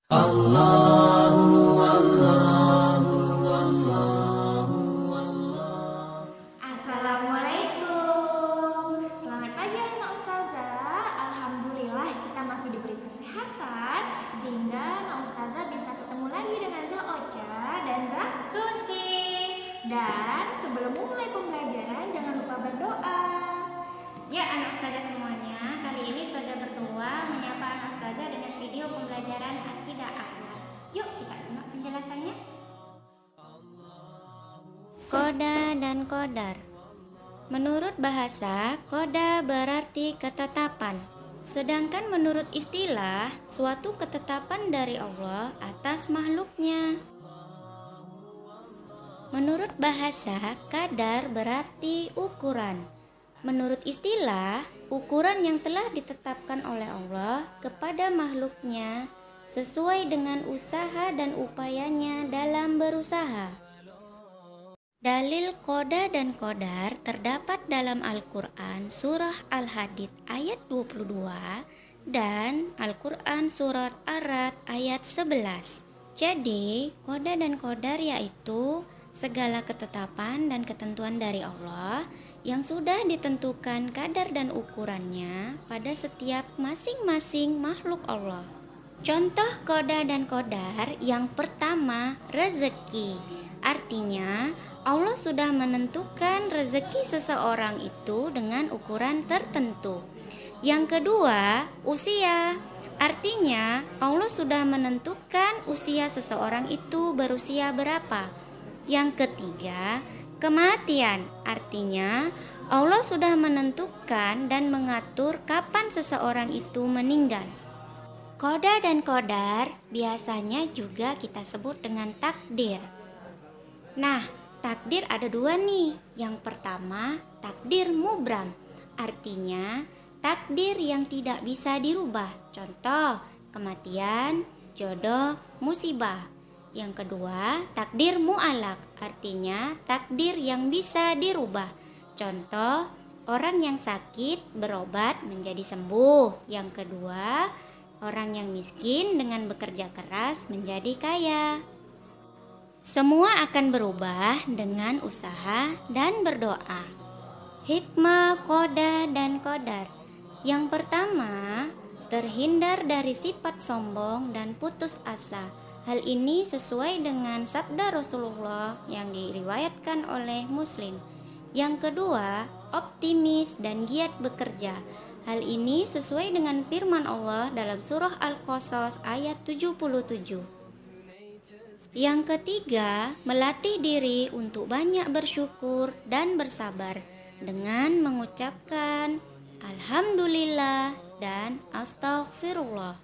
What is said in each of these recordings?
Assalamualaikum. Selamat pagi anak ustazah. Alhamdulillah kita masih diberi kesehatan sehingga anak ustazah bisa ketemu lagi dengan Zah Ocha dan Zah Susi. Dan sebelum mulai pembelajaran jangan lupa berdoa. Ya anak ustazah semuanya, kali ini ustazah berdoa menyapa anak ustazah dengan video pembelajaran akidah akhlak. Yuk kita simak penjelasannya. Koda dan kodar. Menurut bahasa, koda berarti ketetapan. Sedangkan menurut istilah, suatu ketetapan dari Allah atas makhluknya. Menurut bahasa, kadar berarti ukuran. Menurut istilah, ukuran yang telah ditetapkan oleh Allah kepada makhluknya sesuai dengan usaha dan upayanya dalam berusaha. Dalil koda dan kodar terdapat dalam Al-Quran Surah Al-Hadid ayat 22 dan Al-Quran Surat Ar-Ra'd ayat 11. Jadi, koda dan kodar yaitu segala ketetapan dan ketentuan dari Allah yang sudah ditentukan kadar dan ukurannya pada setiap masing-masing makhluk Allah. Contoh koda dan kodar yang pertama, rezeki. Artinya, Allah sudah menentukan rezeki seseorang itu dengan ukuran tertentu. Yang kedua, usia. Artinya, Allah sudah menentukan usia seseorang itu berusia berapa. Yang ketiga, kematian. Artinya, Allah sudah menentukan dan mengatur kapan seseorang itu meninggal. Koda dan kodar biasanya juga kita sebut dengan takdir. Nah, takdir ada dua nih. Yang pertama, takdir mubram. Artinya, takdir yang tidak bisa dirubah. Contoh, kematian, jodoh, musibah. Yang kedua, takdir mu'alak. Artinya, takdir yang bisa dirubah. Contoh, orang yang sakit berobat menjadi sembuh. Yang kedua, orang yang miskin dengan bekerja keras menjadi kaya. Semua akan berubah dengan usaha dan berdoa. Hikmah koda dan kodar. Yang pertama, terhindar dari sifat sombong dan putus asa. Hal ini sesuai dengan sabda Rasulullah yang diriwayatkan oleh Muslim. Yang kedua, optimis dan giat bekerja. Hal ini sesuai dengan firman Allah dalam surah Al-Qasas ayat 77. Yang ketiga, melatih diri untuk banyak bersyukur dan bersabar dengan mengucapkan Alhamdulillah dan Astaghfirullah.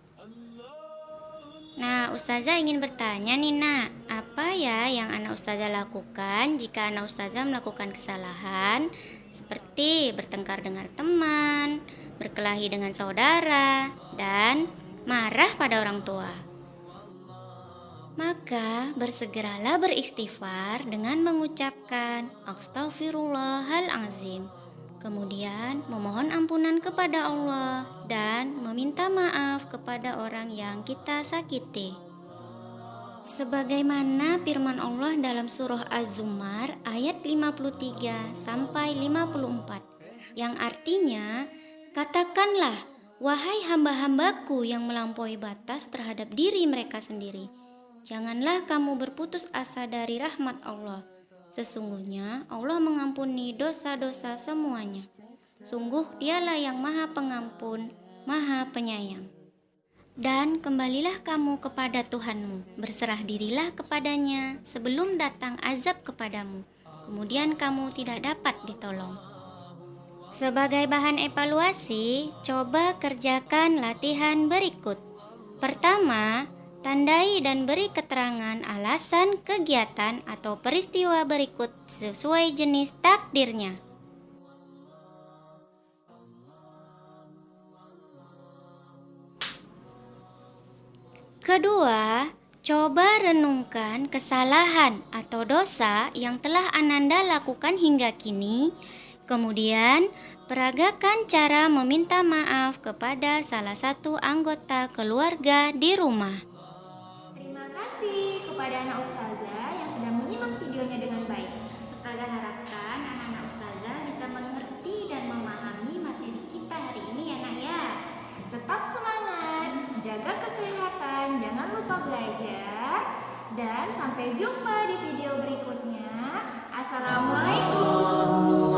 Nah, ustazah ingin bertanya nih nak, apa ya yang anak ustazah lakukan jika anak ustazah melakukan kesalahan seperti bertengkar dengan teman, berkelahi dengan saudara, dan marah pada orang tua? Maka bersegeralah beristighfar dengan mengucapkan Astaghfirullahalazim. Kemudian memohon ampunan kepada Allah dan meminta maaf kepada orang yang kita sakiti. Sebagaimana firman Allah dalam surah Az-Zumar ayat 53 sampai 54 yang artinya, katakanlah, wahai hamba-hambaku yang melampaui batas terhadap diri mereka sendiri, janganlah kamu berputus asa dari rahmat Allah. Sesungguhnya Allah mengampuni dosa-dosa semuanya. Sungguh dialah yang maha pengampun, maha penyayang. Dan kembalilah kamu kepada Tuhanmu, berserah dirilah kepadanya sebelum datang azab kepadamu, kemudian kamu tidak dapat ditolong. Sebagai bahan evaluasi, coba kerjakan latihan berikut. Pertama, tandai dan beri keterangan alasan kegiatan atau peristiwa berikut sesuai jenis takdirnya. Kedua, coba renungkan kesalahan atau dosa yang telah Ananda lakukan hingga kini. Kemudian, peragakan cara meminta maaf kepada salah satu anggota keluarga di rumah. kepada anak ustazah yang sudah menyimak videonya dengan baik. Ustazah harapkan anak-anak ustazah bisa mengerti dan memahami materi kita hari ini ya nak ya. Tetap semangat, jaga kesehatan, jangan lupa belajar, dan sampai jumpa di video berikutnya. Assalamualaikum.